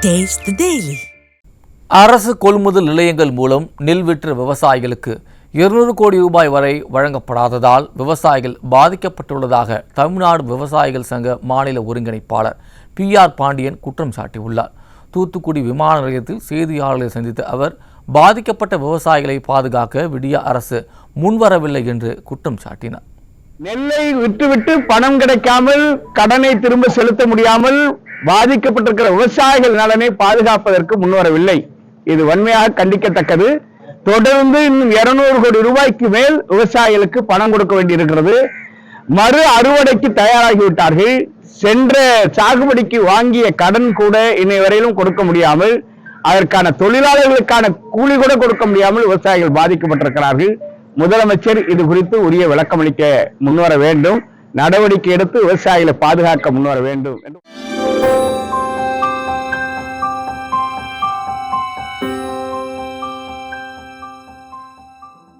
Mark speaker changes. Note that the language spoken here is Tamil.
Speaker 1: Taste the Daily.
Speaker 2: அரசு கொள்முதல் நிலையங்கள் மூலம் நெல் விற்ற விவசாயிகளுக்கு 200 கோடி ரூபாய் வரை வழங்கப்படாததால் விவசாயிகள் பாதிக்கப்பட்டுள்ளதாக தமிழ்நாடு விவசாயிகள் சங்க மாநில ஒருங்கிணைப்பாளர் PR பாண்டியன் குற்றம் சாட்டியுள்ளார். தூத்துக்குடி விமான நிலையத்தில் செய்தியாளர்களை சந்தித்த அவர் பாதிக்கப்பட்ட விவசாயிகளை பாதுகாக்க விடிய அரசு முன்வரவில்லை என்று குற்றம் சாட்டினார்.
Speaker 3: நெல்லை விட்டுவிட்டு பணம் கிடைக்காமல் கடனை திரும்ப செலுத்த முடியாமல் பாதிக்கப்பட்டிருக்கிற விவசாயிகள் நலனை பாதுகாப்பதற்கு முன்வரவில்லை. இது வன்மையாக கண்டிக்கத்தக்கது. தொடர்ந்து இன்னும் 200 கோடி ரூபாய்க்கு மேல் விவசாயிகளுக்கு பணம் கொடுக்க வேண்டியிருக்கிறது. மறு அறுவடைக்கு தயாராகிவிட்டார்கள். சென்ற சாகுபடிக்கு வாங்கிய கடன் கூட இன்னை வரையிலும் கொடுக்க முடியாமல், அதற்கான தொழிலாளர்களுக்கான கூலி கூட கொடுக்க முடியாமல் விவசாயிகள் பாதிக்கப்பட்டிருக்கிறார்கள். முதலமைச்சர் இது குறித்து உரிய விளக்கமளிக்க முன்வர வேண்டும். நடவடிக்கை எடுத்து விவசாயிகளை பாதுகாக்க முன்வர வேண்டும்.